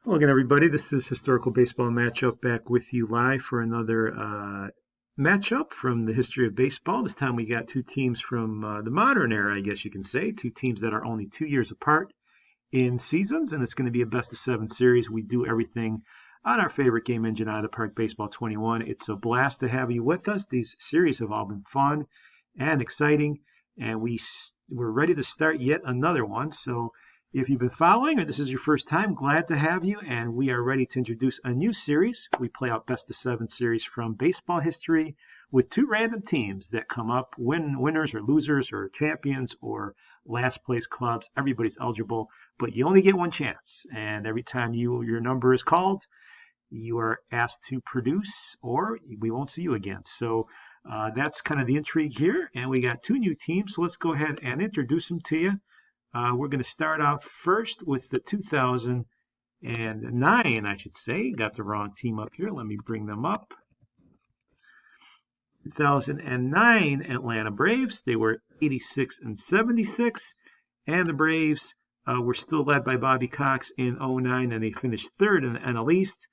Hello again, everybody. This is Historical Baseball Matchup back with you live for another matchup from the history of baseball. This time we got two teams from the modern era, I guess you can say, two teams that are only 2 years apart in seasons, and it's going to be a best-of-7 series. We do everything on our favorite game engine out of the park, Baseball 21. It's a blast to have you with us. These series have all been fun and exciting, and we're ready to start yet another one. So if you've been following or this is your first time, glad to have you, and we are ready to introduce a new series. We play out best-of-7 series from baseball history with two random teams that come up, winners or losers or champions or last place clubs. Everybody's eligible, but you only get one chance, and every time your number is called, you are asked to produce or we won't see you again. So that's kind of the intrigue here, and we got two new teams, so let's go ahead and introduce them to you. We're going to start out first with the 2009, I should say. Got the wrong team up here. Let me bring them up. 2009 Atlanta Braves. They were 86 and 76. And the Braves were still led by Bobby Cox in 09, and they finished third in the NL East.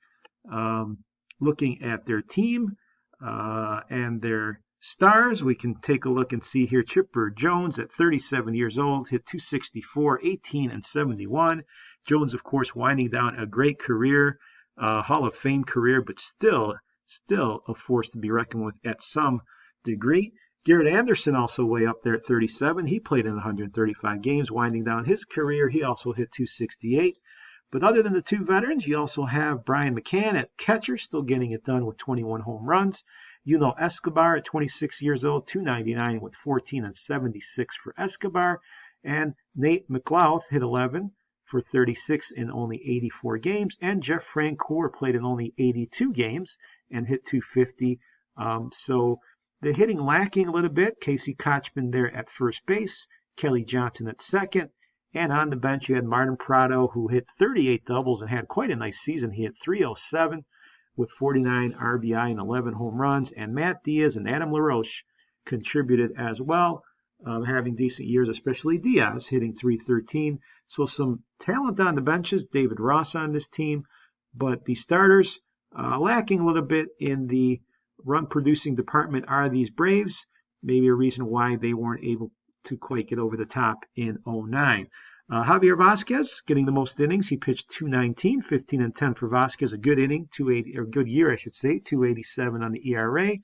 Looking at their team and their stars, we can take a look and see here Chipper Jones at 37 years old, hit 264, 18 and 71. Jones, of course, winding down a great career, Hall of Fame career, but still a force to be reckoned with at some degree. Garrett Anderson also way up there at 37. He played in 135 games, winding down his career. He also hit 268. But other than the two veterans, you also have Brian McCann at catcher, still getting it done with 21 home runs. Escobar at 26 years old, 299 with 14 and 76 for Escobar. And Nate McLouth hit 11 for 36 in only 84 games. And Jeff Francoeur played in only 82 games and hit 250. So the hitting lacking a little bit. Casey Kochman there at first base, Kelly Johnson at second. And on the bench, you had Martin Prado, who hit 38 doubles and had quite a nice season. He hit 307 with 49 RBI and 11 home runs. And Matt Diaz and Adam LaRoche contributed as well, having decent years, especially Diaz hitting 313. So some talent on the benches, David Ross on this team. But the starters lacking a little bit in the run-producing department are these Braves. Maybe a reason why they weren't able to quite get over the top in 09. Javier Vasquez getting the most innings. He pitched 219, 15 and 10 for Vasquez. A good inning, 280 or good year, I should say, 287 on the ERA.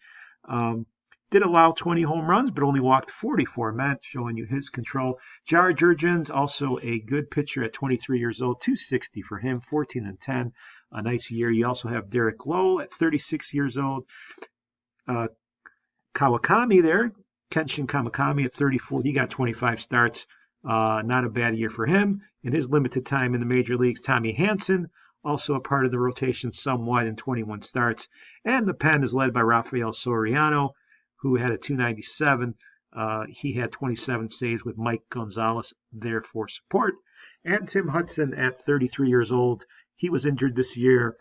Did allow 20 home runs, but only walked 44 men, showing you his control. Jar Jurgens, also a good pitcher at 23 years old, 260 for him, 14 and 10. A nice year. You also have Derek Lowe at 36 years old. Kawakami there. Kenshin Kamakami at 34. He got 25 starts. Not a bad year for him. In his limited time in the major leagues, Tommy Hanson, also a part of the rotation somewhat in 21 starts. And the pen is led by Rafael Soriano, who had a 297. He had 27 saves with Mike Gonzalez there for support. And Tim Hudson at 33 years old. He was injured this year,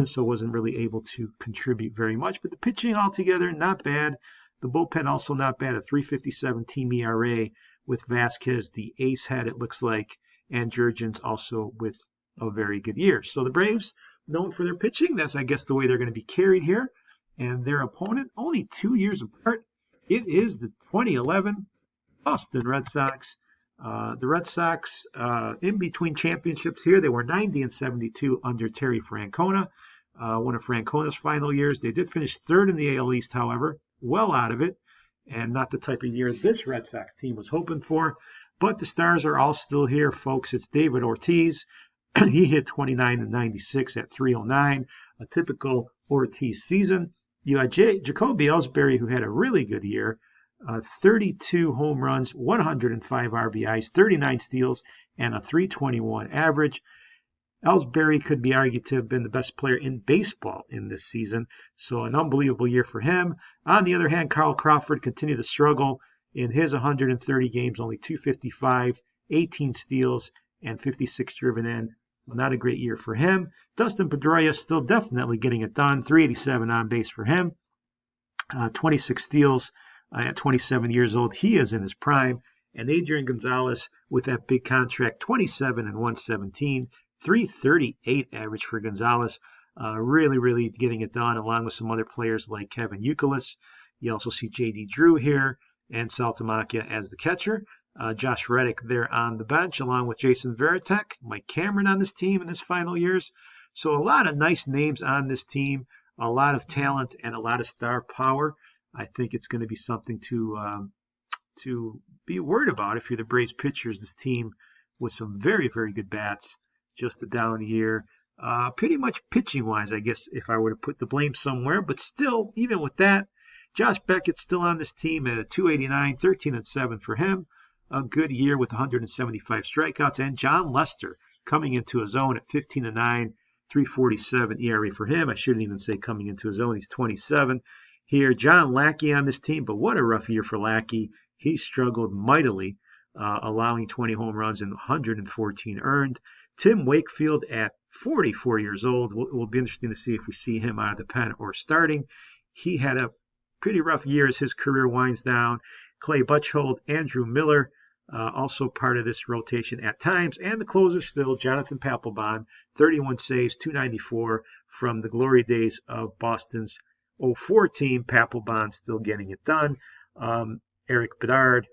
so wasn't really able to contribute very much. But the pitching altogether, not bad. The bullpen also not bad at 357 team ERA with Vasquez, the ace head, it looks like, and Jurgens also with a very good year. So the Braves, known for their pitching, that's, I guess, the way they're going to be carried here. And their opponent, only 2 years apart, it is the 2011 Boston Red Sox. The Red Sox, in between championships here, they were 90 and 72 under Terry Francona. One of Francona's final years. They did finish third in the AL East, however, well out of it, and not the type of year this Red Sox team was hoping for. But the stars are all still here, folks. It's David Ortiz. He hit 29 and 96 at 309, a typical Ortiz season. You had Jacoby Ellsbury, who had a really good year, 32 home runs, 105 RBIs, 39 steals, and a 321 average. Ellsbury could be argued to have been the best player in baseball in this season, so an unbelievable year for him. On the other hand, Carl Crawford continued to struggle in his 130 games, only 255, 18 steals, and 56 driven in. So not a great year for him. Dustin Pedroia still definitely getting it done, 387 on base for him, 26 steals at 27 years old. He is in his prime. And Adrian Gonzalez with that big contract, 27 and 117. .338 average for Gonzalez. Really getting it done, along with some other players like Kevin Youkilis. You also see J.D. Drew here and Saltamakia as the catcher. Josh Reddick there on the bench, along with Jason Varitek, Mike Cameron on this team in his final years. So a lot of nice names on this team, a lot of talent, and a lot of star power. I think it's going to be something to be worried about if you're the Braves pitchers. This team with some very good bats, just a down year. Pretty much pitching-wise, I guess, if I were to put the blame somewhere. But still, even with that, Josh Beckett's still on this team at a .289, 13-7 for him. A good year with 175 strikeouts. And John Lester coming into his own at 15-9, 3.47 ERA for him. I shouldn't even say coming into his own. He's 27 here. John Lackey on this team, but what a rough year for Lackey. He struggled mightily, allowing 20 home runs and 114 earned. Tim Wakefield at 44 years old. Will be interesting to see if we see him out of the pen or starting. He had a pretty rough year as his career winds down. Clay Buchholz, Andrew Miller, also part of this rotation at times. And the closer still, Jonathan Papelbon, 31 saves, .294 from the glory days of Boston's 04 team. Papelbon still getting it done. Eric Bedard,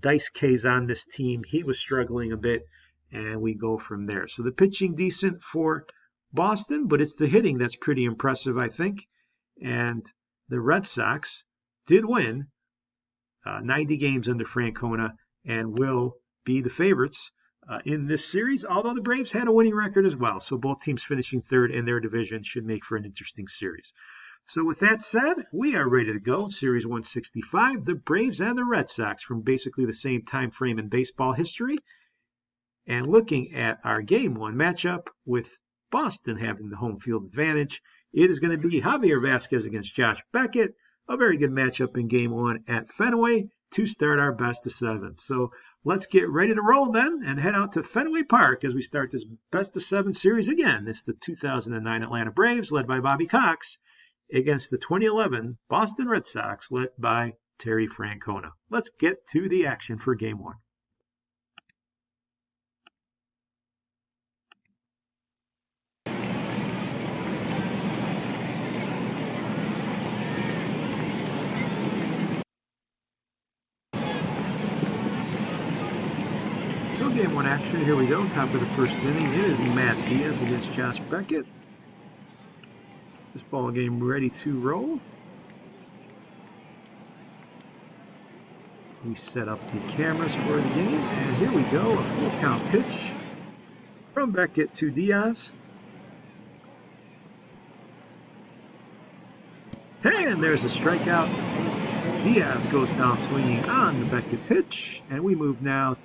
Dice K's on this team. He was struggling a bit, and we go from there. So the pitching decent for Boston, but it's the hitting that's pretty impressive, I think. And the Red Sox did win 90 games under Francona and will be the favorites in this series, although the Braves had a winning record as well. So both teams finishing third in their division should make for an interesting series. So with that said, we are ready to go. Series 165, the Braves and the Red Sox from basically the same time frame in baseball history. And looking at our Game 1 matchup with Boston having the home field advantage, it is going to be Javier Vazquez against Josh Beckett. A very good matchup in Game 1 at Fenway to start our best of 7. So let's get ready to roll then and head out to Fenway Park as we start this best of 7 series again. It's the 2009 Atlanta Braves led by Bobby Cox against the 2011 Boston Red Sox led by Terry Francona. Let's get to the action for Game 1. Game 1 action. Here we go. Top of the first inning. It is Matt Diaz against Josh Beckett. This ball game ready to roll. We set up the cameras for the game, and here we go. A full count pitch from Beckett to Diaz. And there's a strikeout. Diaz goes down swinging on the Beckett pitch, and we move now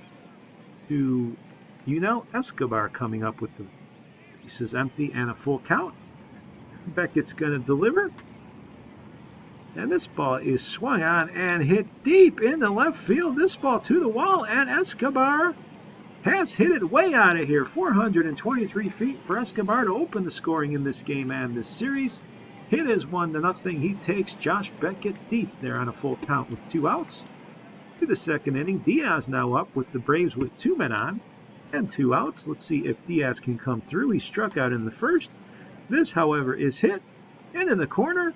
to Yunel Escobar coming up with the bases empty and a full count. Beckett's going to deliver. And this ball is swung on and hit deep into left field. This ball to the wall, and Escobar has hit it way out of here. 423 feet for Escobar to open the scoring in this game and this series. It is 1-0. He takes Josh Beckett deep there on a full count with 2 outs. To the second inning, Diaz now up with the Braves with 2 men on and 2 outs. Let's see if Diaz can come through. He struck out in the first. This, however, is hit and in the corner.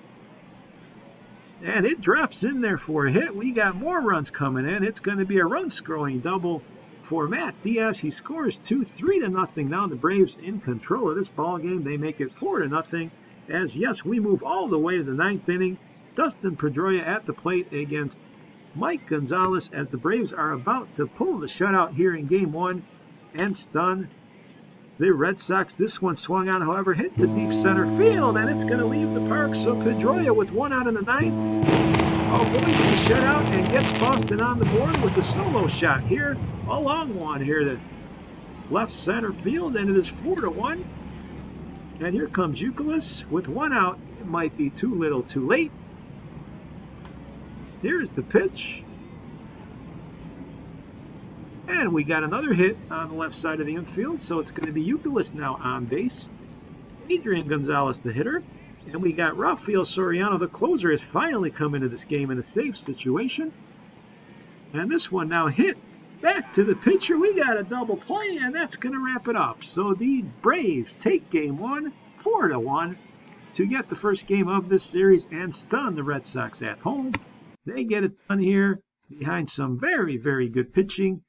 And it drops in there for a hit. We got more runs coming in. It's going to be a run-scoring double for Matt Diaz. He scores 2, 3-0. Now the Braves in control of this ball game. They make it 4-0. As, yes, we move all the way to the 9th inning. Dustin Pedroia at the plate against Mike Gonzalez as the Braves are about to pull the shutout here in Game 1 and stun the Red Sox. This one swung on, however, hit the deep center field, and it's going to leave the park. So Pedroia with 1 out in the 9th avoids the shutout and gets Boston on the board with a solo shot here. A long one here to left center field, and it is 4-1. And here comes Youkilis with 1 out. It might be too little too late. Here's the pitch. And we got another hit on the left side of the infield, so it's going to be Youkilis now on base. Adrian Gonzalez, the hitter. And we got Rafael Soriano, the closer, has finally come into this game in a safe situation. And this one now hit Back to the pitcher. We got a double play, and that's going to wrap it up. So the Braves take game 1, 4-1, to get the first game of this series and stun the Red Sox at home. They get it done here behind some very, very good pitching,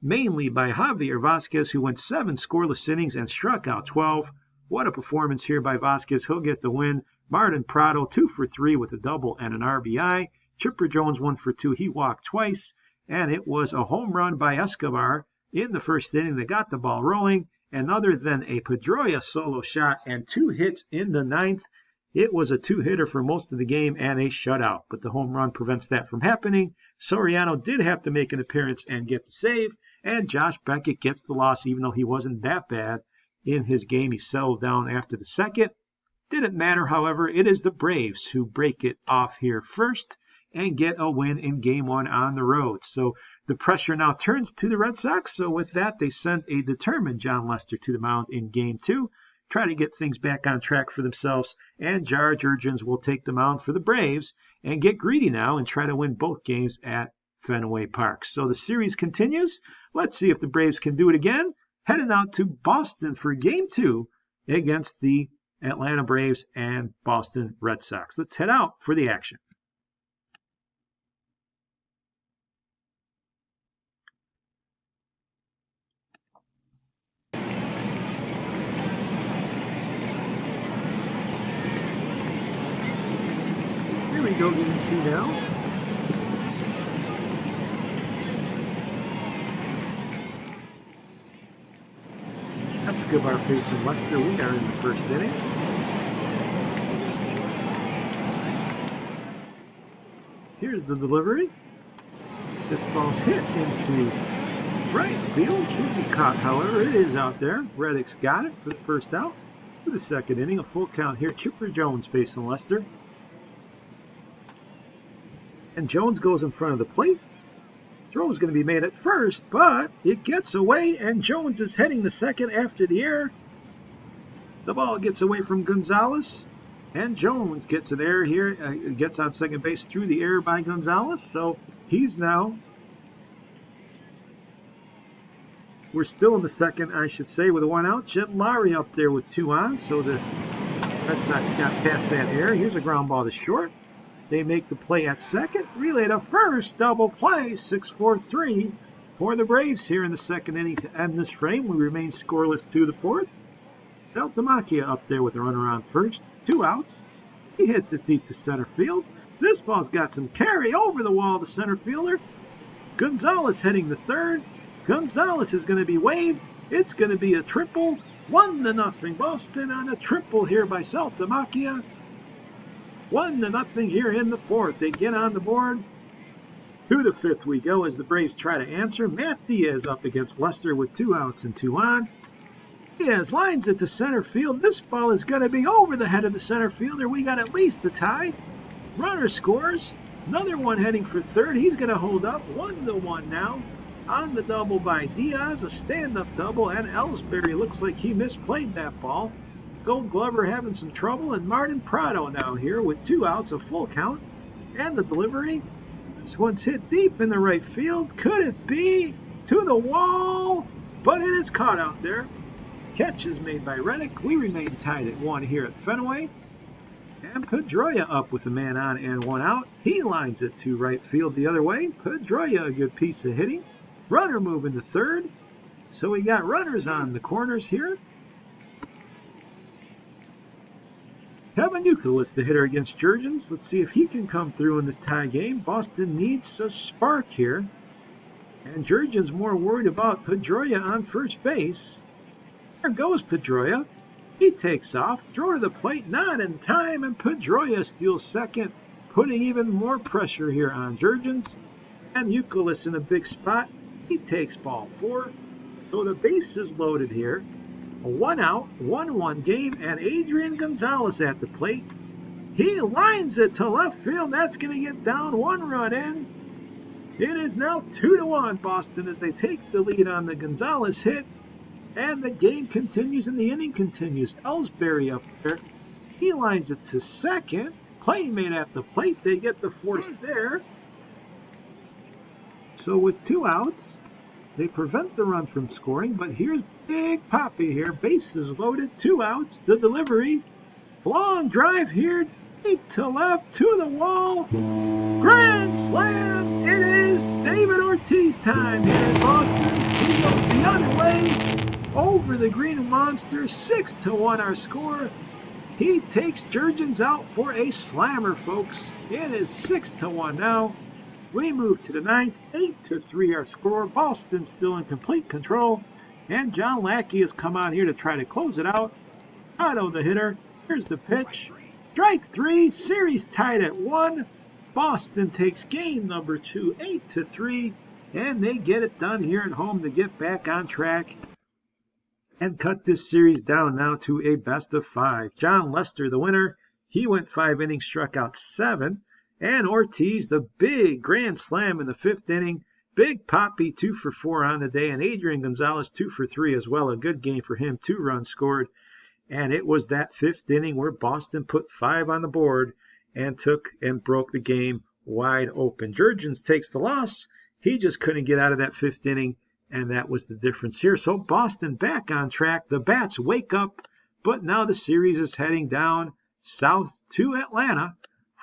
mainly by Javier Vasquez, who went 7 scoreless innings and struck out 12. What a performance here by Vasquez. He'll get the win. Martin Prado, 2 for 3 with a double and an RBI. Chipper Jones, 1 for 2. He walked twice. And it was a home run by Escobar in the first inning that got the ball rolling. And other than a Pedroia solo shot and 2 hits in the 9th, it was a 2-hitter for most of the game and a shutout. But the home run prevents that from happening. Soriano did have to make an appearance and get the save. And Josh Beckett gets the loss, even though he wasn't that bad in his game. He settled down after the second. Didn't matter, however. It is the Braves who break it off here first and get a win in game 1 on the road. So the pressure now turns to the Red Sox. So with that, they sent a determined John Lester to the mound in game 2, try to get things back on track for themselves. And Jar Jurgens will take the mound for the Braves and get greedy now and try to win both games at Fenway Park. So the series continues. Let's see if the Braves can do it again. Heading out to Boston for game 2 against the Atlanta Braves and Boston Red Sox. Let's head out for the action. Here we go, game 2 now. Escobar facing Lester. We are in the first inning. Here's the delivery. This ball's hit into right field. Should be caught, however. It is out there. Reddick's got it for the first out. For the second inning, a full count here. Chipper Jones facing Lester. And Jones goes in front of the plate. Throw is going to be made at first, but it gets away, and Jones is heading the second after the error. The ball gets away from Gonzalez, and Jones gets an error here, gets on second base through the error by Gonzalez. So he's now, we're still in the second, I should say, with a 1 out. Jed Lowry up there with 2 on, so the Red Sox got past that error. Here's a ground ball to short. They make the play at second. Relay to first. Double play. 6-4-3 for the Braves here in the second inning to end this frame. We remain scoreless to the 4th. Altamacchia up there with a runner on first. 2 outs. He hits it deep to center field. This ball's got some carry over the wall to center fielder. Gonzalez heading the third. Gonzalez is going to be waved. It's going to be a triple. 1-0 Boston on a triple here by Altamacchia. 1-0 here in the 4th. They get on the board. To the 5th we go as the Braves try to answer. Matt Diaz up against Lester with 2 outs and 2 on. Diaz lines it to center field. This ball is going to be over the head of the center fielder. We got at least a tie. Runner scores. Another one heading for third. He's going to hold up. 1-1 now. On the double by Diaz. A stand-up double. And Ellsbury looks like he misplayed that ball. Gold Glover having some trouble, and Martin Prado now here with 2 outs, a full count, and the delivery. This one's hit deep in the right field. Could it be to the wall? But it is caught out there. Catch is made by Reddick. We remain tied at 1 here at Fenway. And Pedroia up with a man on and 1 out. He lines it to right field the other way. Pedroia, a good piece of hitting. Runner moving to third. So we got runners on the corners here. Kevin Youkilis, the hitter against Jurgens. Let's see if he can come through in this tie game. Boston needs a spark here. And Jurgens more worried about Pedroia on first base. There goes Pedroia. He takes off. Throw to the plate, not in time. And Pedroia steals second, putting even more pressure here on Jurgens. And Youkilis in a big spot. He takes ball 4. So the base is loaded here. A 1 out, 1-1 game, and Adrian Gonzalez at the plate. He lines it to left field. That's going to get down 1 run in. It is now 2-1 Boston as they take the lead on the Gonzalez hit. And the game continues and the inning continues. Ellsbury up there. He lines it to second. Play made at the plate. They get the 4th there. So with 2 outs, they prevent the run from scoring, but here's Big Poppy here. Bases loaded, 2 outs, the delivery. Long drive here, deep to left, to the wall. Grand slam! It is David Ortiz time here in Boston. He goes the other way, over the Green Monster, 6-1 our score. He takes Jurgens out for a slammer, folks. It is 6-1 now. We move to the 9th, 8-3 our score. Boston still in complete control. And John Lackey has come out here to try to close it out. Otto the hitter. Here's the pitch. Strike 3. Series tied at 1. Boston takes game number 2, 8-3. And they get it done here at home to get back on track and cut this series down now to a best of 5. John Lester, the winner. He went 5 innings, struck out 7. And Ortiz, the big grand slam in the 5th inning. Big Poppy, 2 for 4 on the day. And Adrian Gonzalez, 2 for 3 as well. A good game for him, 2 runs scored. And it was that 5th inning where Boston put 5 on the board and took and broke the game wide open. Jurgens takes the loss. He just couldn't get out of that 5th inning, and that was the difference here. So Boston back on track. The bats wake up, but now the series is heading down south to Atlanta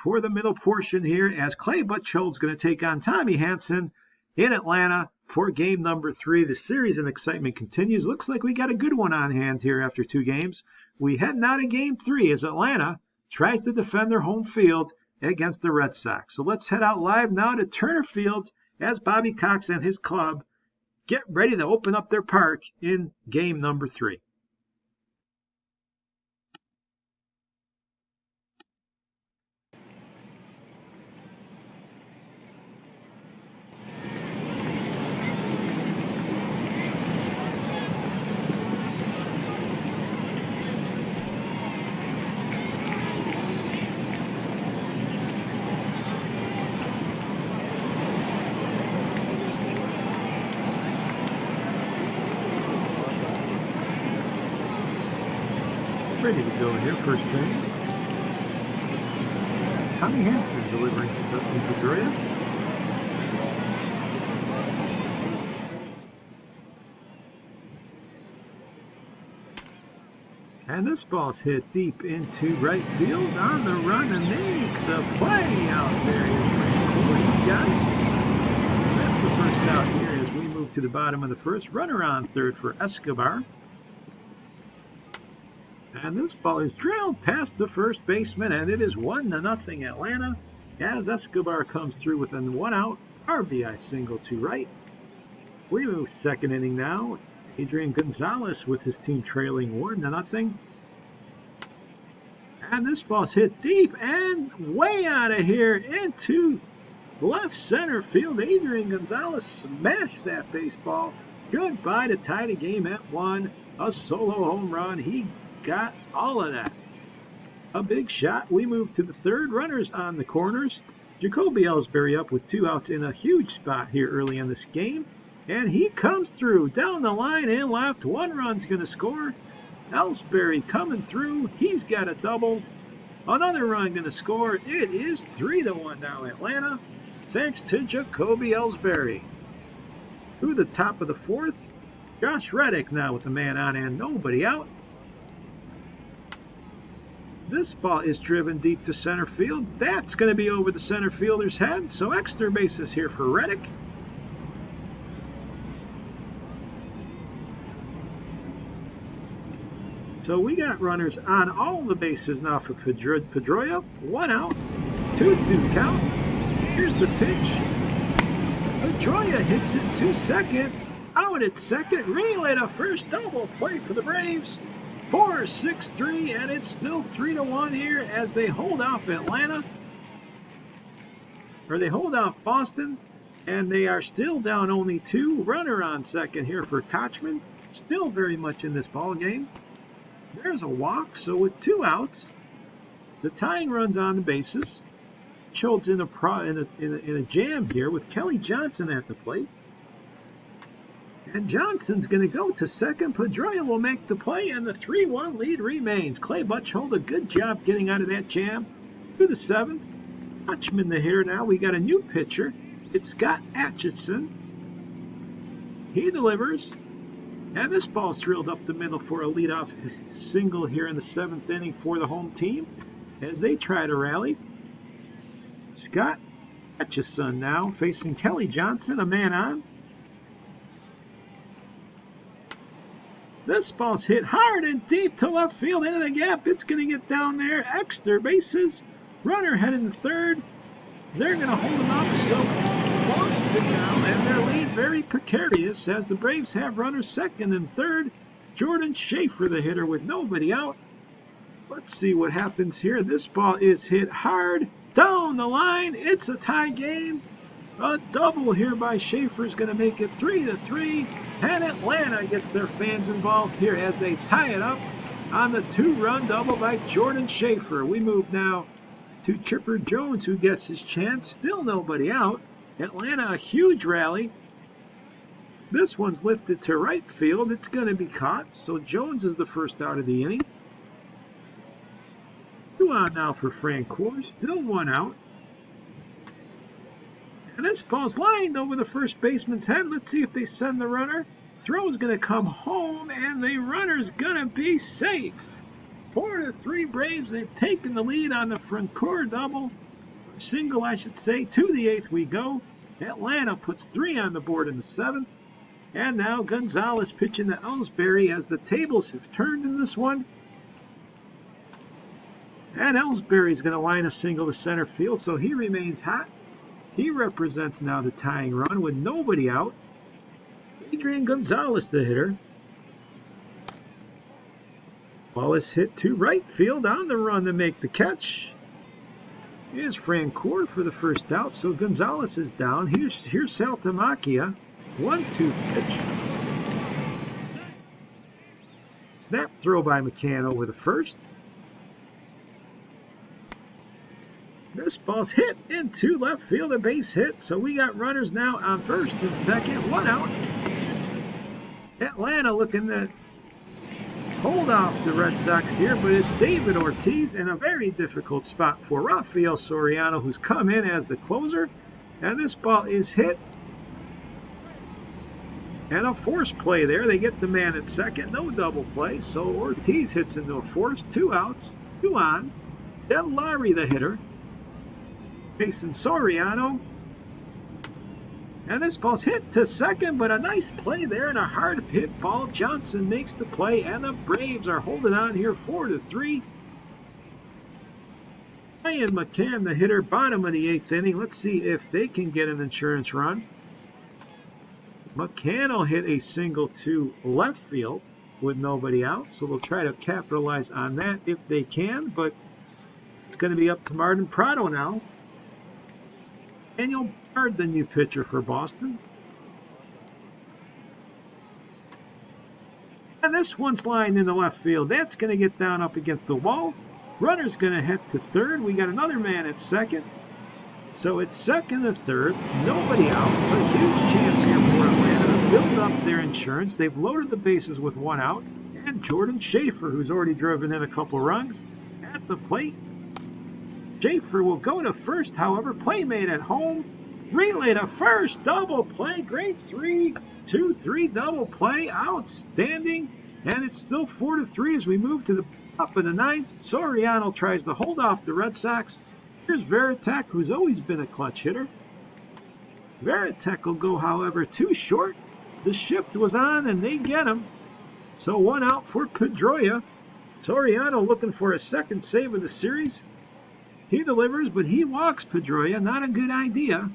for the middle portion here as Clay Buchhold's going to take on Tommy Hanson in Atlanta for game number 3. The series of excitement continues. Looks like we got a good one on hand here after 2 games. We head now to game 3 as Atlanta tries to defend their home field against the Red Sox. So let's head out live now to Turner Field as Bobby Cox and his club get ready to open up their park in game number 3. Ready to go here, first thing. Tommy Hanson delivering to Dustin Pedroia. And this ball's hit deep into right field on the run and make the play out there. He got it. That's the first out here as we move to the bottom of the first. Runner on third for Escobar. And this ball is drilled past the first baseman, and it is 1-0 Atlanta as Escobar comes through with a 1-out RBI single to right. We move second inning now. Adrian Gonzalez with his team trailing 1-0. And this ball's hit deep and way out of here into left center field. Adrian Gonzalez smashed that baseball. Goodbye to tie the game at 1. A solo home run. He got all of that. A big shot. We move to the third. Runners on the corners. Jacoby Ellsbury up with 2 outs in a huge spot here early in this game. And he comes through down the line and left. 1 run's going to score. Ellsbury coming through. He's got a double. Another run going to score. It is 3-1 now Atlanta, thanks to Jacoby Ellsbury. Through the top of the 4th, Josh Reddick now with the man on and nobody out. This ball is driven deep to center field. That's going to be over the center fielder's head. So extra bases here for Reddick. So we got runners on all the bases now for Pedroia. 1 out, 2-2 count. Here's the pitch. Pedroia hits it to second. Out at second. Relay to first. Double play for the Braves. 4-6-3, and it's still 3-1 here as they hold off Atlanta. Or they hold off Boston, and they are still down only 2. Runner on second here for Kochman. Still very much in this ball game. There's a walk, so with 2 outs, the tying run's on the bases. Schultz in a jam here with Kelly Johnson at the plate. And Johnson's going to go to second. Pedroia will make the play, and the 3-1 lead remains. Clay Buchhold, a good job getting out of that jam. To the 7th, Kochman the hitter now. We got a new pitcher It's Scott Atchison. He delivers. And this ball's drilled up the middle for a leadoff single here in the 7th inning for the home team as they try to rally. Scott Atchison now facing Kelly Johnson, a man on. This ball's hit hard and deep to left field into the gap. It's going to get down there. Extra bases. Runner heading to third. They're going to hold him up. So Boston now, and their lead very precarious as the Braves have runners second and third. Jordan Schaefer, the hitter, with nobody out. Let's see what happens here. This ball is hit hard down the line. It's a tie game. A double here by Schaefer is going to make it 3-3. And Atlanta gets their fans involved here as they tie it up on the 2-run double by Jordan Schaefer. We move now to Chipper Jones, who gets his chance. Still nobody out. Atlanta, a huge rally. This one's lifted to right field. It's going to be caught. So Jones is the first out of the inning. 2 on now for Francoeur. Still 1 out. And this ball's lined over the first baseman's head. Let's see if they send the runner. Throw's going to come home, and the runner's going to be safe. 4-3 Braves. They've taken the lead on the Francoeur double. Single, I should say. To the 8th we go. Atlanta puts 3 on the board in the 7th. And now Gonzalez pitching to Ellsbury as the tables have turned in this one. And Ellsbury's going to line a single to center field, so he remains hot. He represents now the tying run with nobody out. Adrian Gonzalez, the hitter. Ball is hit to right field on the run to make the catch. Here's Francoeur for the first out, so Gonzalez is down. Here's Saltalamacchia. 1-2 pitch. Snap throw by McCann over the first. This ball's hit into left field, a base hit. So we got runners now on first and second. 1 out. Atlanta looking to hold off the Red Sox here, but it's David Ortiz in a very difficult spot for Rafael Soriano, who's come in as the closer. And this ball is hit. And a force play there. They get the man at second. No double play. So Ortiz hits into a force. 2 outs. 2 on. Del Larry, the hitter, facing Soriano. And this ball's hit to second, but a nice play there and a hard hit ball. Johnson makes the play, and the Braves are holding on here 4-3. Ryan McCann, the hitter, bottom of the 8th inning. Let's see if they can get an insurance run. McCann will hit a single to left field with nobody out, so they'll try to capitalize on that if they can, but it's going to be up to Martin Prado now. Daniel Bard, the new pitcher for Boston. And this one's lined in the left field. That's going to get down up against the wall. Runner's going to head to third. We got another man at second. So it's second and third. Nobody out. A huge chance here for Atlanta to build up their insurance. They've loaded the bases with 1 out. And Jordan Schaefer, who's already driven in a couple runs, at the plate. Schaefer will go to first, however. Play made at home. Relay to first. Double play. Great 3-2-3 double play. Outstanding. And it's still 4-3 as we move to the top of the 9th. Soriano tries to hold off the Red Sox. Here's Veritek, who's always been a clutch hitter. Veritek will go, however, too short. The shift was on, and they get him. So 1 out for Pedroia. Soriano looking for a second save of the series. He delivers, but he walks Pedroia. Not a good idea.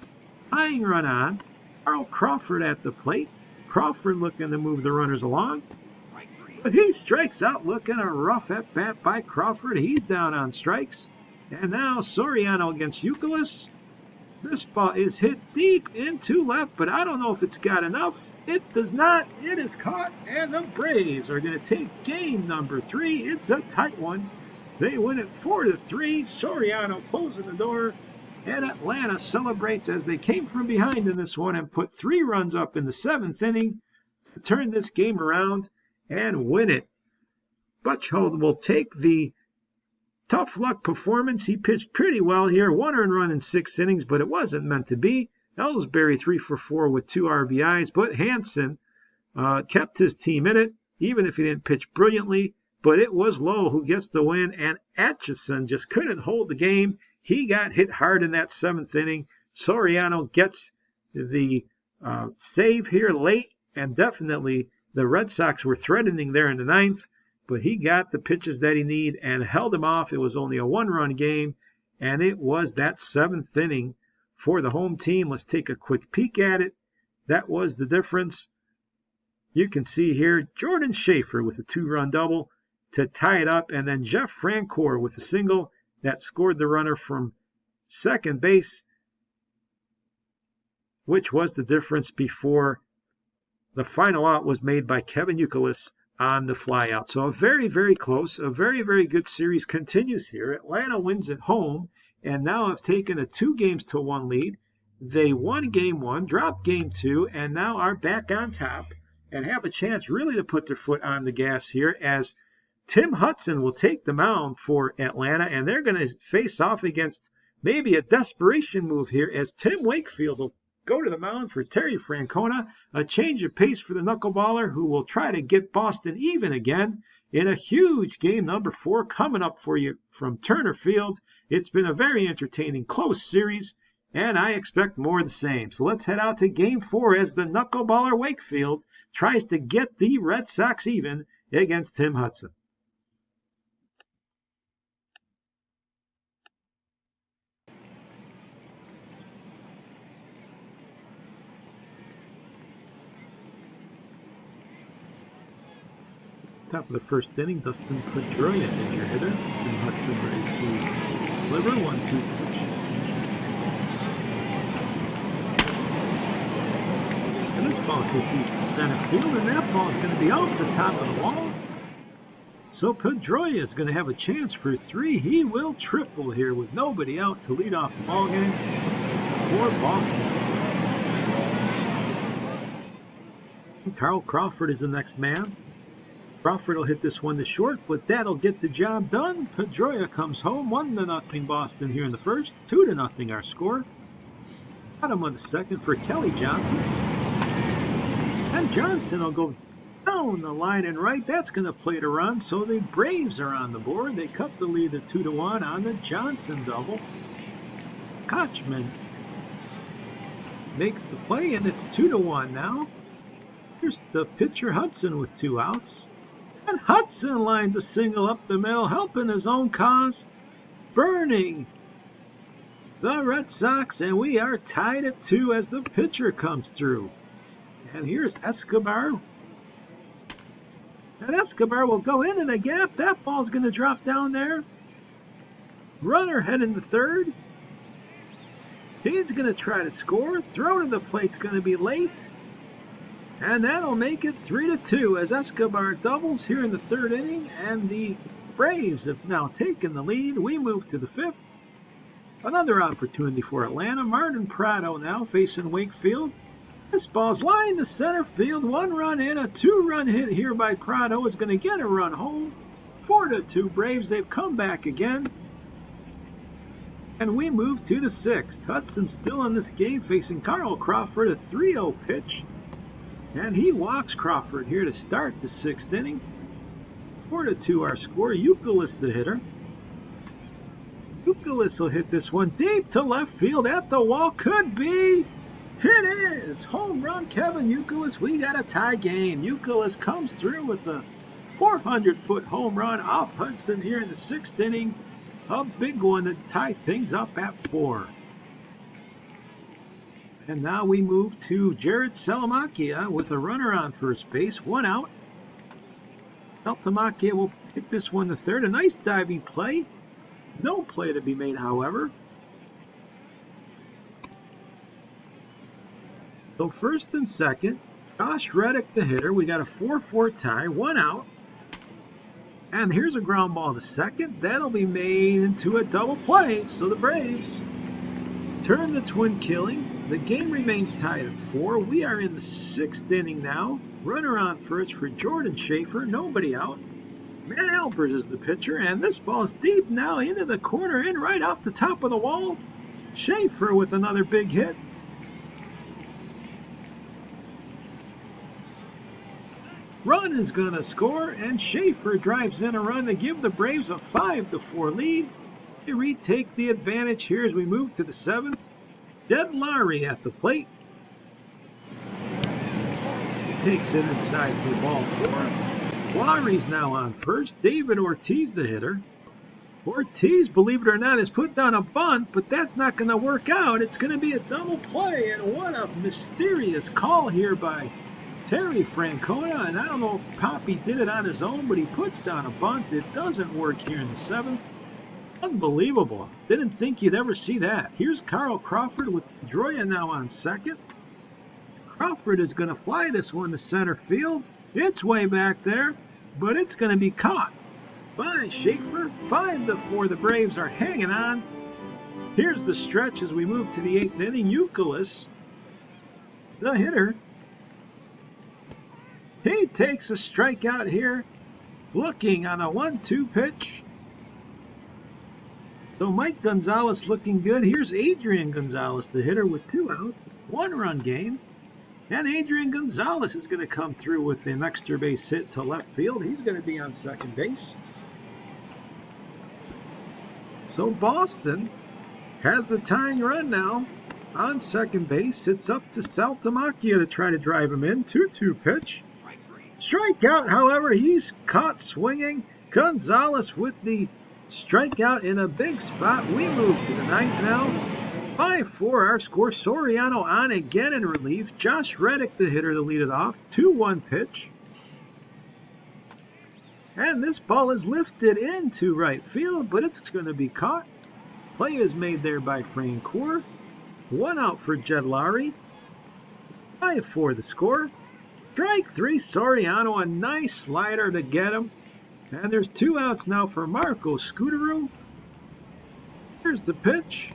Tying run on. Carl Crawford at the plate. Crawford looking to move the runners along. But he strikes out, looking a rough at bat by Crawford. He's down on strikes. And now Soriano against Youkilis. This ball is hit deep into left, but I don't know if it's got enough. It does not. It is caught, and the Braves are going to take game number 3. It's a tight one. They win it 4-3. Soriano closing the door, and Atlanta celebrates as they came from behind in this one and put 3 runs up in the 7th inning to turn this game around and win it. Butchhold will take the tough luck performance. He pitched pretty well here. 1 earned run in 6 innings, but it wasn't meant to be. Ellsbury 3 for 4 with 2 RBIs, but Hansen kept his team in it, even if he didn't pitch brilliantly. But it was Lowe who gets the win, and Atchison just couldn't hold the game. He got hit hard in that 7th inning. Soriano gets the save here late, and definitely the Red Sox were threatening there in the 9th, but he got the pitches that he needed and held them off. It was only a 1-run game, and it was that 7th inning for the home team. Let's take a quick peek at it. That was the difference. You can see here Jordan Schaefer with a 2-run double to tie it up, and then Jeff Francoeur with a single that scored the runner from second base, which was the difference before the final out was made by Kevin Youkilis on the flyout. So a very, very close, a very, very good series continues here. Atlanta wins at home and now have taken a 2-1 lead. They won game 1, dropped game 2, and now are back on top and have a chance really to put their foot on the gas here as Tim Hudson will take the mound for Atlanta, and they're going to face off against maybe a desperation move here as Tim Wakefield will go to the mound for Terry Francona. A change of pace for the knuckleballer who will try to get Boston even again in a huge game number 4 coming up for you from Turner Field. It's been a very entertaining, close series, and I expect more of the same. So let's head out to game 4 as the knuckleballer Wakefield tries to get the Red Sox even against Tim Hudson. Top of the first inning, Dustin Pedroia is your hitter. Tim Hudson ready to deliver. 1-2 pitch. And this ball's hit deep to center field, and that ball's going to be off the top of the wall. So Pedroia is going to have a chance for 3. He will triple here with nobody out to lead off the ball game for Boston. Carl Crawford is the next man. Crawford will hit this one to short, but that'll get the job done. Pedroia comes home, 1-0 Boston here in the first, 2-0 our score. Bottom of the second for Kelly Johnson. And Johnson will go down the line and right. That's going to plate a run, so the Braves are on the board. They cut the lead to 2-1 on the Johnson double. Kochman makes the play, and it's 2-1 now. Here's the pitcher Hudson with 2 outs. And Hudson lines a single up the middle, helping his own cause, burning the Red Sox, and we are tied at 2 as the pitcher comes through. And here's Escobar. And Escobar will go into the gap. That ball's going to drop down there. Runner heading to third. He's going to try to score. Throw to the plate's going to be late. And that'll make it 3-2 as Escobar doubles here in the 3rd inning, and the Braves have now taken the lead. We move to the 5th. Another opportunity for Atlanta. Martin Prado now facing Wakefield. This ball's lined to center field. 1 run in, a 2-run hit here by Prado is going to get a run home. 4-2 Braves. They've come back again. And we move to the 6th. Hudson still in this game facing Carl Crawford, a 3-0 pitch. And he walks Crawford here to start the 6th inning. 4-2 our score. Youkilis the hitter. Youkilis will hit this one deep to left field at the wall. Could be. It is. Home run, Kevin Youkilis. We got a tie game. Youkilis comes through with a 400-foot home run off Hudson here in the 6th inning. A big one to tie things up at 4. And now we move to Jared Salamakia with a runner on first base, 1 out. Salamakia will hit this one to third. A nice diving play. No play to be made, however. So first and second, Josh Reddick the hitter. We got a 4-4 tie, 1 out. And here's a ground ball to second. That'll be made into a double play. So the Braves turn the twin killing. The game remains tied at 4. We are in the 6th inning now. Runner on first for Jordan Schaefer. Nobody out. Matt Albers is the pitcher, and this ball's deep now into the corner, in right off the top of the wall. Schaefer with another big hit. Boston is going to score, and Schaefer drives in a run to give the Braves a 5-4 lead. They retake the advantage here as we move to the 7th. Jed Lowry at the plate. He takes it inside for ball 4. Lowry's now on first. David Ortiz, the hitter. Ortiz, believe it or not, has put down a bunt, but that's not going to work out. It's going to be a double play, and what a mysterious call here by Terry Francona. And I don't know if Poppy did it on his own, but he puts down a bunt. It doesn't work here in the 7th. Unbelievable. Didn't think you'd ever see that. Here's Carl Crawford with Pedroia now on second. Crawford is going to fly this one to center field. It's way back there, but it's going to be caught by Schaefer. 5-4. The Braves are hanging on. Here's the stretch as we move to the 8th inning. Youkilis, the hitter, he takes a strikeout here, looking on a 1-2 pitch. So Mike Gonzalez looking good. Here's Adrian Gonzalez, the hitter, with 2 outs, 1-run game. And Adrian Gonzalez is going to come through with an extra base hit to left field. He's going to be on second base. So Boston has the tying run now on second base. It's up to Saltamacchia to try to drive him in. 2-2 pitch. Strikeout, however, he's caught swinging. Gonzalez with the strikeout in a big spot. We move to the 9th now. 5-4 our score. Soriano on again in relief. Josh Reddick, the hitter, to lead it off. 2-1 pitch. And this ball is lifted into right field, but it's going to be caught. Play is made there by Francoeur. 1 out for Jed Lowry. 5-4 the score. Strike 3, Soriano, a nice slider to get him. And there's 2 outs now for Marco Scudero. Here's the pitch.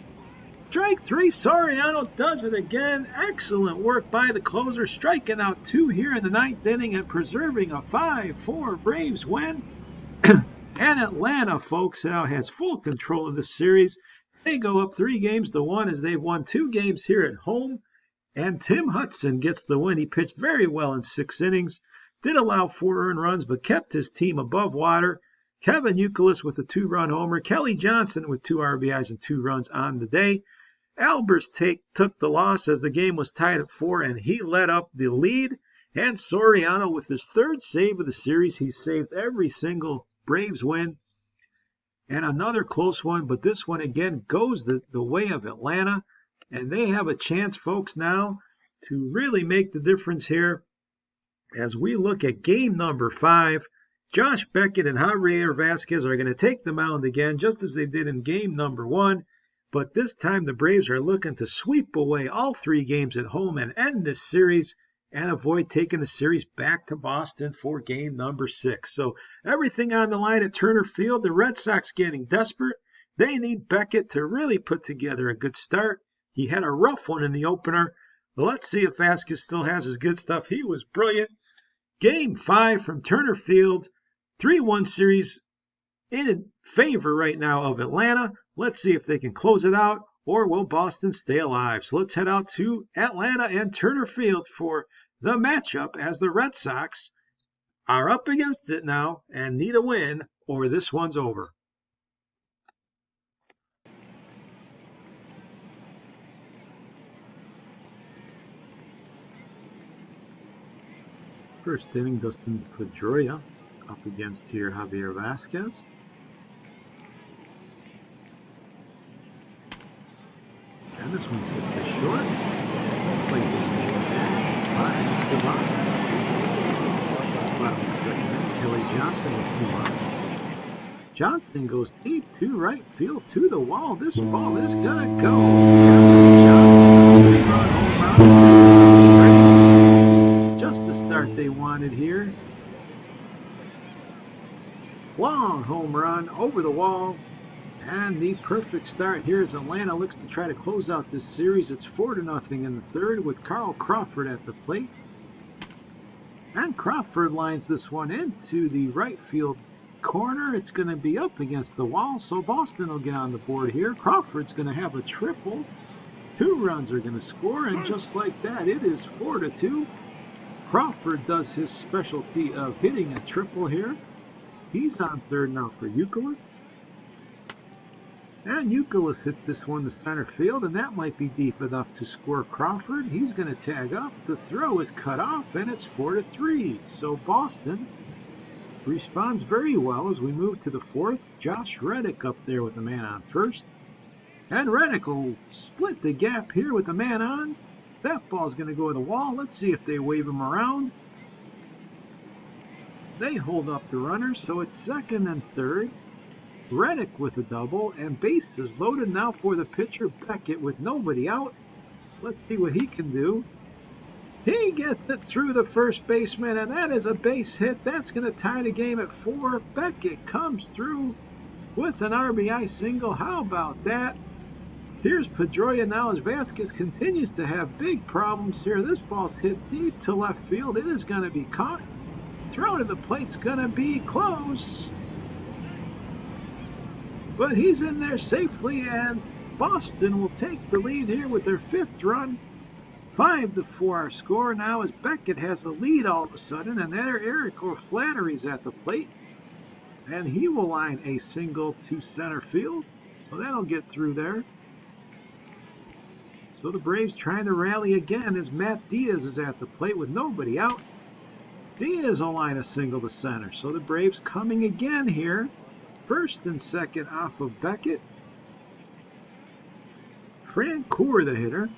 Strike 3, Soriano does it again. Excellent work by the closer, striking out 2 here in the 9th inning and preserving a 5-4 Braves win. And Atlanta, folks, now has full control of the series. They go up 3-1 as they've won 2 games here at home. And Tim Hudson gets the win. He pitched very well in 6 innings. Did allow 4 earned runs, but kept his team above water. Kevin Youkilis with a 2-run homer. Kelly Johnson with 2 RBIs and 2 runs on the day. Albers took the loss as the game was tied at 4, and he led up the lead. And Soriano with his 3rd save of the series. He saved every single Braves win. And another close one, but this one again goes the way of Atlanta. And they have a chance, folks, now to really make the difference here. As we look at game number 5, Josh Beckett and Javier Vasquez are going to take the mound again, just as they did in game number 1. But this time the Braves are looking to sweep away all 3 games at home and end this series and avoid taking the series back to Boston for game number 6. So everything on the line at Turner Field. The Red Sox getting desperate. They need Beckett to really put together a good start. He had a rough one in the opener. Let's see if Vasquez still has his good stuff. He was brilliant. Game 5 from Turner Field. 3-1 series in favor right now of Atlanta. Let's see if they can close it out, or will Boston stay alive? So let's head out to Atlanta and Turner Field for the matchup as the Red Sox are up against it now and need a win or this one's over. First inning, Dustin Pedroia up against here Javier Vasquez. And this one's hit to short. Play by Escobar. Bottom second, Kelly Johnson with 2 outs. Johnson goes deep to right field to the wall. This ball is gonna go. Kelly Johnson, just the start they wanted here. Long home run over the wall. And the perfect start here as Atlanta looks to try to close out this series. It's 4-0 in the 3rd with Carl Crawford at the plate. And Crawford lines this one into the right field corner. It's going to be up against the wall, so Boston will get on the board here. Crawford's going to have a triple. 2 runs are going to score, and just like that, it is 4-2. Crawford does his specialty of hitting a triple here. He's on third now for Youkilis. And Youkilis hits this one to center field, and that might be deep enough to score Crawford. He's going to tag up. The throw is cut off, and it's 4-3. So Boston responds very well as we move to the fourth. Josh Reddick up there with the man on first. And Reddick will split the gap here with the man on. That ball's going to go to the wall. Let's see if they wave him around. They hold up the runners, so it's second and third. Reddick with a double, and bases loaded now for the pitcher Beckett with nobody out. Let's see what he can do. He gets it through the first baseman, and that is a base hit. That's going to tie the game at 4. Beckett comes through with an RBI single. How about that? Here's Pedroia now as Vasquez continues to have big problems here. This ball's hit deep to left field. It is going to be caught. Throw to the plate's going to be close. But he's in there safely, and Boston will take the lead here with their 5th run. 5-4 our score now as Beckett has a lead all of a sudden, and there Eric O'Flaherty's at the plate. And he will line a single to center field, so that'll get through there. So the Braves trying to rally again as Matt Diaz is at the plate with nobody out. Diaz will line a single to center, so the Braves coming again here. First and second off of Beckett. Francoeur the hitter.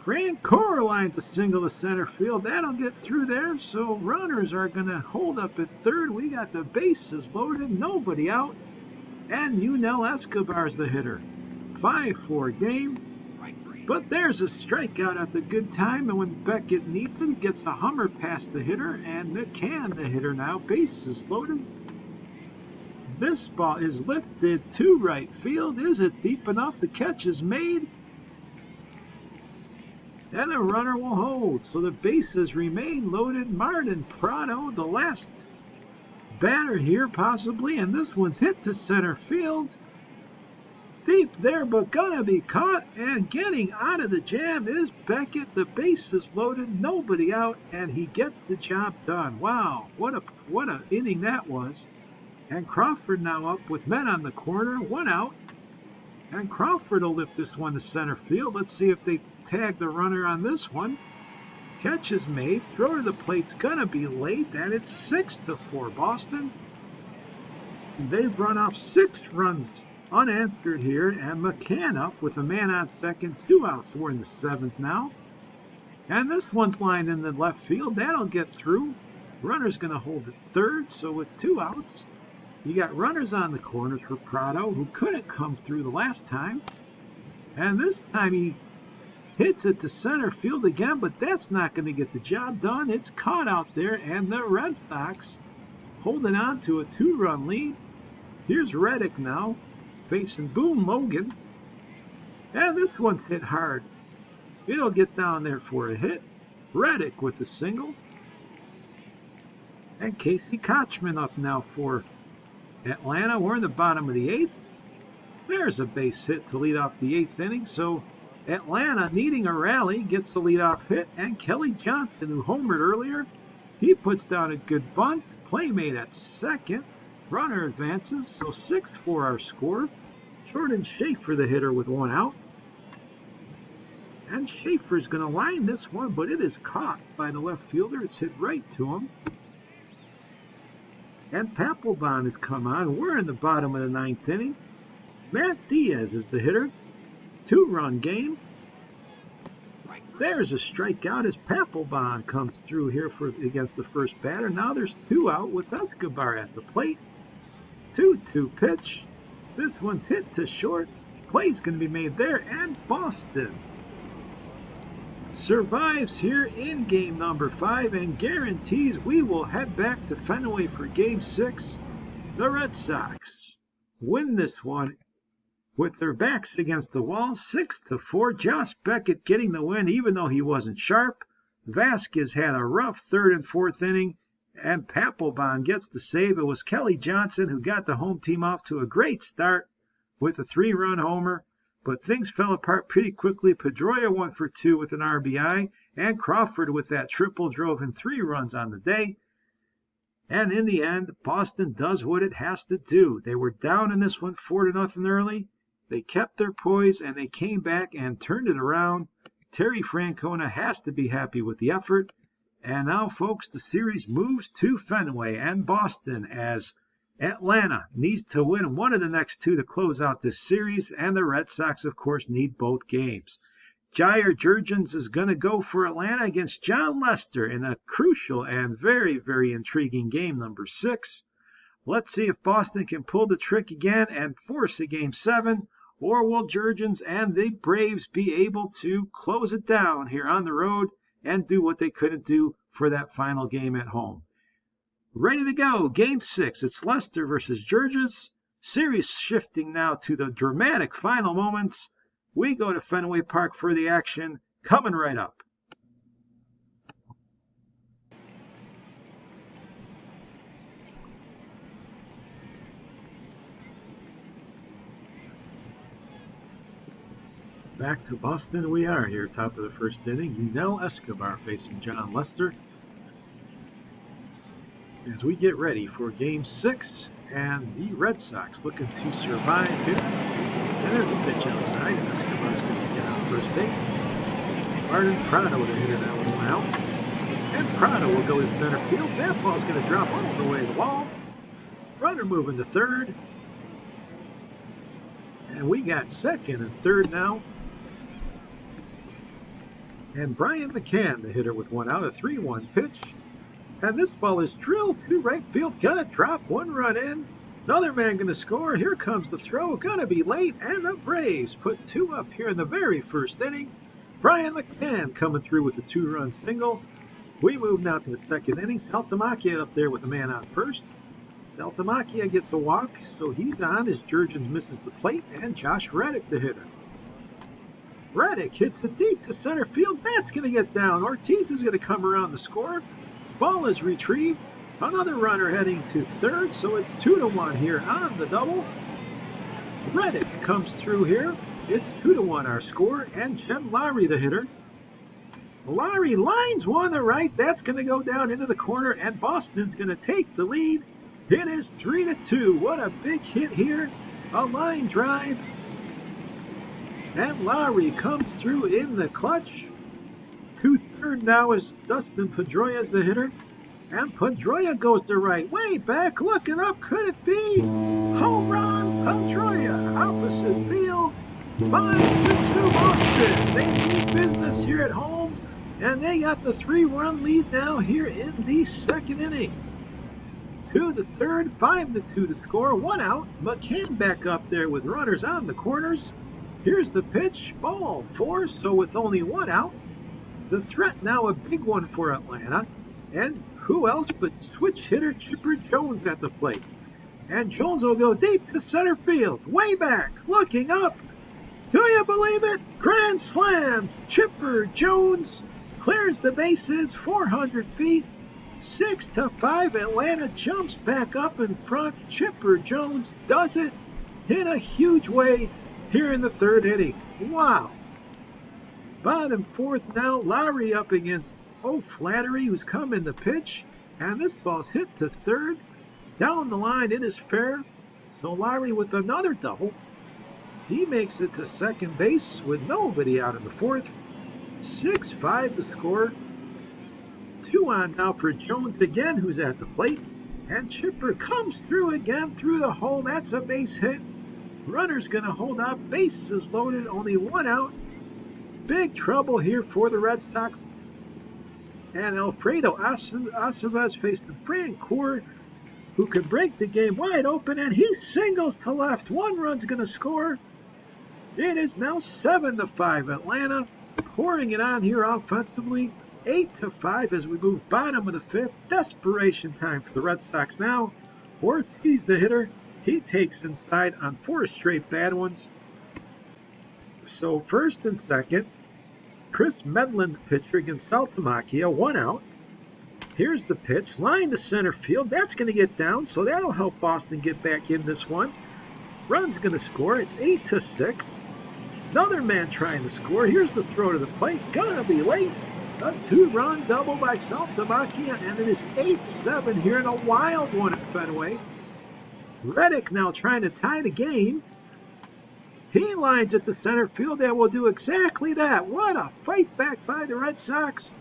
Francoeur lines a single to center field. That'll get through there. So runners are going to hold up at third. We got the bases loaded. Nobody out. And Yunel Escobar's the hitter. 5-4 game. But there's a strikeout at the good time. And when Beckett needs it, he gets a hummer past the hitter. And McCann, the hitter now. Bases loaded. This ball is lifted to right field. Is it deep enough? The catch is made. And the runner will hold. So the bases remain loaded. Martin Prado, the last batter here possibly. And this one's hit to center field. Deep there, but gonna be caught. And getting out of the jam is Beckett. The bases loaded. Nobody out. And he gets the job done. Wow, what a inning that was. And Crawford now up with men on the corner, 1 out. And Crawford will lift this one to center field. Let's see if they tag the runner on this one. Catch is made. Throw to the plate's gonna be late, and it's 6-4 Boston. They've run off 6 runs unanswered here, and McCann up with a man on second, 2 outs. We're in the 7th now. And this one's lined in the left field. That'll get through. Runner's gonna hold at third, so with 2 outs. You got runners on the corners for Prado, who couldn't come through the last time. And this time he hits it to center field again, but that's not going to get the job done. It's caught out there, and the Red Sox holding on to a 2-run lead. Here's Reddick now, facing Boone Logan. And this one's hit hard. It'll get down there for a hit. Reddick with a single. And Casey Kochman up now for Atlanta. We're in the bottom of the 8th. There's a base hit to lead off the 8th inning. So Atlanta, needing a rally, gets the leadoff hit. And Kelly Johnson, who homered earlier, he puts down a good bunt. Playmate at second. Runner advances. So 6-4 our score. Jordan Schaefer, the hitter, with 1 out. And Schaefer's going to line this one, but it is caught by the left fielder. It's hit right to him. And Papelbon has come on. We're in the bottom of the 9th inning. Matt Diaz is the hitter. 2-run game. There's a strikeout as Papelbon comes through here against the first batter. Now there's 2 out with Escobar at the plate. 2-2 pitch. This one's hit to short. Play's going to be made there. And Boston survives here in game number 5 and guarantees we will head back to Fenway for game 6. The Red Sox win this one with their backs against the wall, 6-4. Josh Beckett getting the win even though he wasn't sharp. Vasquez had a rough 3rd and 4th inning, and Papelbon gets the save. It was Kelly Johnson who got the home team off to a great start with a 3-run homer. But things fell apart pretty quickly. Pedroia went for 2 with an RBI, And Crawford with that triple drove in 3 runs on the day. And in the end, Boston does what it has to do. They were down in this one 4-0 early. They kept their poise and they came back and turned it around. Terry Francona has to be happy with the effort. And now, folks, the series moves to Fenway and Boston as Atlanta needs to win one of the next 2 to close out this series. And the Red Sox, of course, need both games. Jair Jurgens is going to go for Atlanta against John Lester in a crucial and very, very intriguing game number 6. Let's see if Boston can pull the trick again and force a Game 7, or will Jurgens and the Braves be able to close it down here on the road and do what they couldn't do for that final game at home? Ready to go, Game 6. It's Lester versus Jurgens. Series shifting now to the dramatic final moments. We go to Fenway Park for the action, coming right up. Back to Boston we are here, top of the first inning. Nel Escobar facing John Lester as we get ready for Game 6, and the Red Sox looking to survive here. And there's a pitch outside, and Escobar's going to get on first base. Martin Prado to hit that one out. And Prado will go to center field. That ball's going to drop all the way to the wall. Runner moving to third. And we got second and third now. And Brian McCann, the hitter, with one out, a 3-1 pitch. And this ball is drilled to right field. Gonna drop, 1 run in. Another man going to score. Here comes the throw. Going to be late. And the Braves put 2 up here in the very first inning. Brian McCann coming through with a 2-run single. We move now to the second inning. Saltamacchia up there with a man on first. Saltamacchia gets a walk, so he's on as Jurgens misses the plate. And Josh Reddick, the hitter. Reddick hits it deep to center field. That's going to get down. Ortiz is going to come around to score. Ball is retrieved. Another runner heading to third, so it's 2-1 here on the double. Reddick comes through here. It's 2-1 our score, and Jim Lowry, the hitter. Lowry lines one to right. That's going to go down into the corner, and Boston's going to take the lead. It is 3-2. What a big hit here. A line drive. And Lowry comes through in the clutch. To third now is Dustin Pedroia, the hitter. And Pedroia goes to right. Way back, looking up. Could it be? Home run, Pedroia. Opposite field. 5-2 Boston. They need business here at home. And they got the 3-run lead now here in the second inning. 2 to third, 5-2 the score. 1 out. McCann back up there with runners on the corners. Here's the pitch. Ball 4. So with only 1 out. The threat now a big one for Atlanta. And who else but switch hitter Chipper Jones at the plate. And Jones will go deep to center field. Way back. Looking up. Do you believe it? Grand slam. Chipper Jones clears the bases 400 feet. 6-5. Atlanta jumps back up in front. Chipper Jones does it in a huge way here in the third inning. Wow. Bottom fourth now. Lowry up against O'Flaherty, who's coming to pitch. And this ball's hit to third. Down the line, it is fair. So Lowry with another double. He makes it to second base with nobody out in the fourth. 6-5 the score. 2 on now for Jones again, who's at the plate. And Chipper comes through again through the hole. That's a base hit. Runner's going to hold up. Bases loaded. Only 1 out. Big trouble here for the Red Sox. And Alfredo Aceves facing Frank Coeur, who could break the game wide open. And he singles to left. 1 run's going to score. It is now 7-5 Atlanta. Pouring it on here offensively. 8-5 as we move bottom of the fifth. Desperation time for the Red Sox now. Ortiz, the hitter, he takes inside on 4 straight bad ones. So first and second, Chris Medlin, the pitcher, against Saltamacchia, 1 out. Here's the pitch, line to center field. That's going to get down, so that'll help Boston get back in this one. Run's going to score. It's 8-6. Another man trying to score. Here's the throw to the plate. Gonna be late. A 2-run double by Saltamacchia, and it is 8-7 here in a wild one at Fenway. Reddick now trying to tie the game. He lines at the center field and will do exactly that. What a fight back by the Red Sox.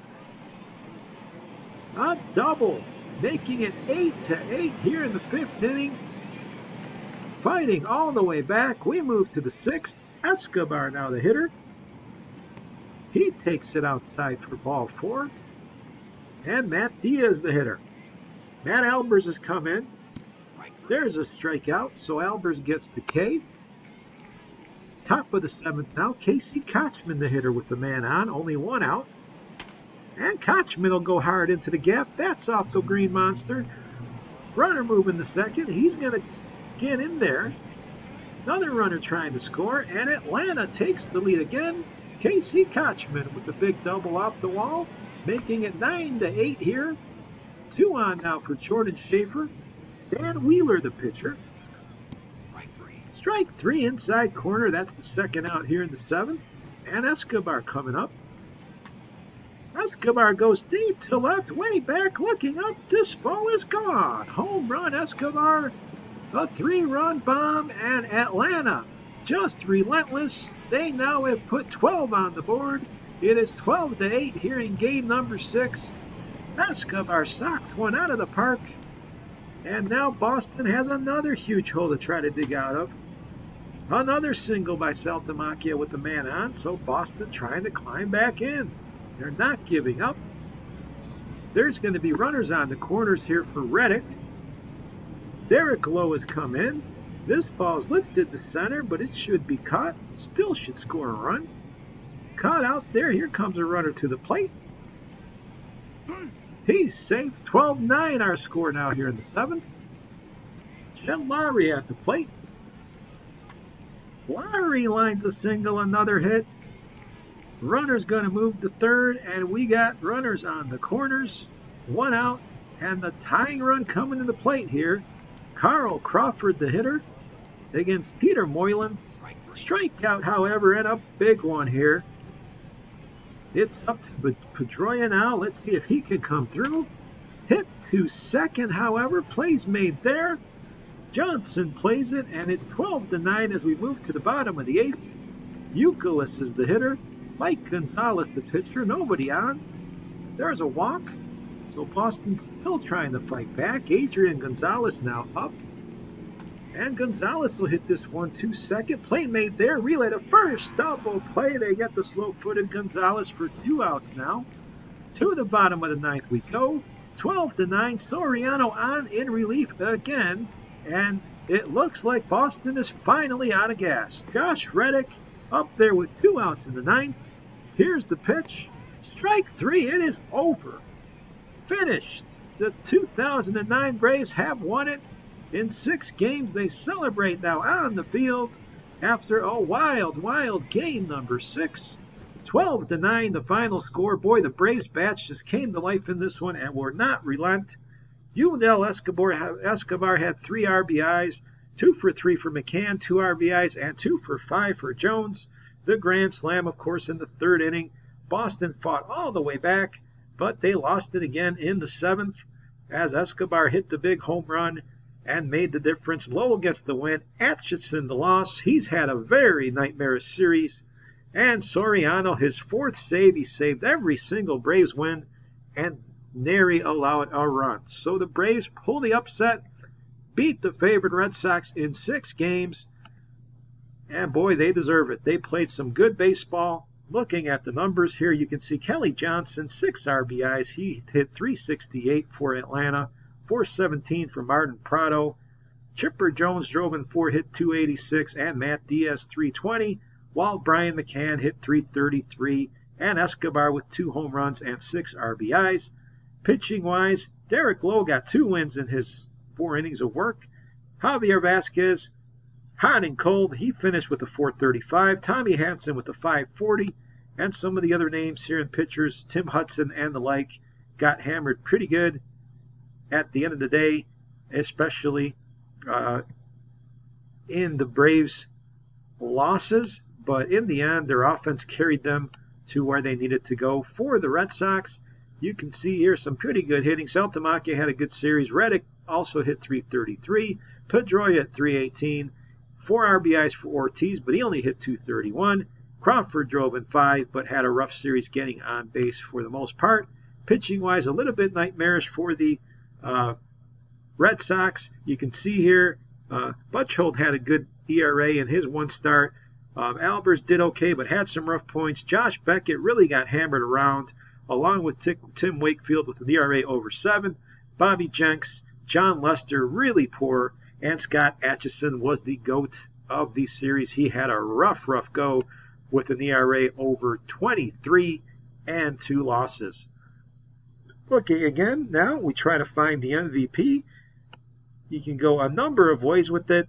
A double, making it 8-8 here in the 5th inning. Fighting all the way back, we move to the 6th. Escobar now the hitter. He takes it outside for ball 4. And Matt Diaz the hitter. Matt Albers has come in. There's a strikeout, so Albers gets the K. Top of the 7th now, Casey Kochman the hitter with the man on, only 1 out. And Kochman will go hard into the gap. That's off the Green Monster. Runner moving the 2nd. He's going to get in there. Another runner trying to score, and Atlanta takes the lead again. Casey Kochman with the big double off the wall, making it 9-8 here. 2 on now for Jordan Schaefer. Dan Wheeler, the pitcher. Strike 3 inside corner. That's the 2nd out here in the 7th. And Escobar coming up. Escobar goes deep to left, way back, looking up. This ball is gone. Home run, Escobar. A 3-run bomb, and Atlanta just relentless. They now have put 12 on the board. It is 12-8 here in game number 6. Escobar socks one out of the park. And now Boston has another huge hole to try to dig out of. Another single by Saltamacchia with the man on, so Boston trying to climb back in. They're not giving up. There's going to be runners on the corners here for Reddick. Derek Lowe has come in. This ball's lifted to center, but it should be caught. Still should score a run. Caught out there. Here comes a runner to the plate. He's safe. 12-9 our score now here in the 7th. Chet Lowry at the plate. Lowry lines a single, another hit. Runner's going to move to 3rd, and we got runners on the corners. 1 out, and the tying run coming to the plate here. Carl Crawford, the hitter, against Peter Moylan. Strikeout, however, and a big one here. It's up to Pedroia now. Let's see if he can come through. Hit to 2nd, however. Plays made there. Johnson plays it, and it's 12-9 as we move to the bottom of the 8th. Euclid is the hitter. Mike Gonzalez, the pitcher. Nobody on. There's a walk. So Boston's still trying to fight back. Adrian Gonzalez now up. And Gonzalez will hit this one to 2nd. Play made there. Relay to 1st. Double play. They get the slow-footed Gonzalez for 2 outs now. To the bottom of the 9th we go. 12-9. Soriano on in relief again. And it looks like Boston is finally out of gas. Josh Reddick up there with 2 outs in the 9th. Here's the pitch. Strike 3. It is over. Finished. The 2009 Braves have won it. In 6 games, they celebrate now on the field after a wild game number 6. 12-9, the final score. Boy, the Braves bats just came to life in this one and were not relent. Yunel Escobar had 3 RBIs, 2 for 3 for McCann, 2 RBIs, and 2 for 5 for Jones. The grand slam, of course, in the 3rd inning. Boston fought all the way back, but they lost it again in the 7th as Escobar hit the big home run and made the difference. Lowell gets the win. Atchison the loss. He's had a very nightmarish series. And Soriano, his 4th save. He saved every single Braves win and nary allowed a run. So the Braves pull the upset, beat the favorite Red Sox in 6 games. And boy, they deserve it. They played some good baseball. Looking at the numbers here, you can see Kelly Johnson, 6 RBIs. He hit .368 for Atlanta, .417 for Martin Prado. Chipper Jones drove in 4, hit .286, and Matt Diaz .320, while Brian McCann hit .333, and Escobar with 2 home runs and 6 RBIs. Pitching-wise, Derek Lowe got 2 wins in his 4 innings of work. Javier Vasquez, hot and cold, he finished with a .435. Tommy Hanson with a .540. And some of the other names here in pitchers, Tim Hudson and the like, got hammered pretty good at the end of the day, especially in the Braves' losses. But in the end, their offense carried them to where they needed to go. For the Red Sox, you can see here some pretty good hitting. Saltalamacchia had a good series. Reddick also hit 333. Pedroia at 318. 4 RBIs for Ortiz, but he only hit 231. Crawford drove in 5, but had a rough series getting on base for the most part. Pitching-wise, a little bit nightmarish for the Red Sox. You can see here, Butchhold had a good ERA in his one start. Albers did okay, but had some rough points. Josh Beckett really got hammered around, along with Tim Wakefield with an ERA over 7. Bobby Jenks, John Lester, really poor. And Scott Atchison was the GOAT of the series. He had a rough go with an ERA over 23 and 2 losses. Okay, again, now we try to find the MVP. You can go a number of ways with it,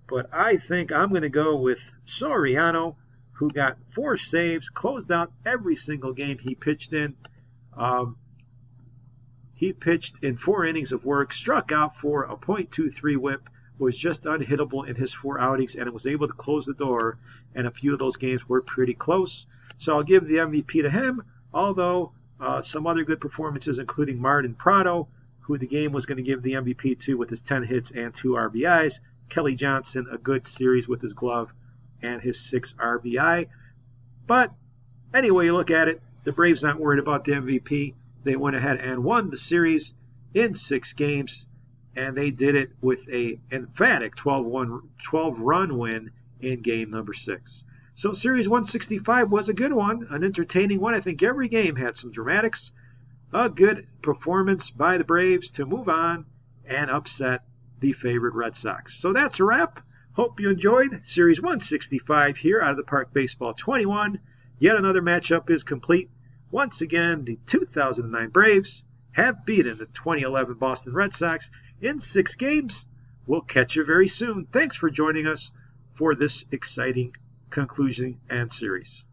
but I think I'm going to go with Soriano, who got 4 saves, closed out every single game he pitched in. He pitched in 4 innings of work, struck out for a .23 whip, was just unhittable in his 4 outings, and was able to close the door, and a few of those games were pretty close. So I'll give the MVP to him, although some other good performances, including Martin Prado, who the game was going to give the MVP to with his 10 hits and 2 RBIs. Kelly Johnson, a good series with his glove and his 6 RBI. But anyway you look at it, the Braves not worried about the MVP. They went ahead and won the series in 6 games, and they did it with an emphatic 12-run win in game number 6. So Series 165 was a good one, an entertaining one. I think every game had some dramatics. A good performance by the Braves to move on and upset the favorite Red Sox. So that's a wrap. Hope you enjoyed Series 165 here out of the Park Baseball 21. Yet another matchup is complete. Once again, the 2009 Braves have beaten the 2011 Boston Red Sox in 6 games. We'll catch you very soon. Thanks for joining us for this exciting conclusion and series.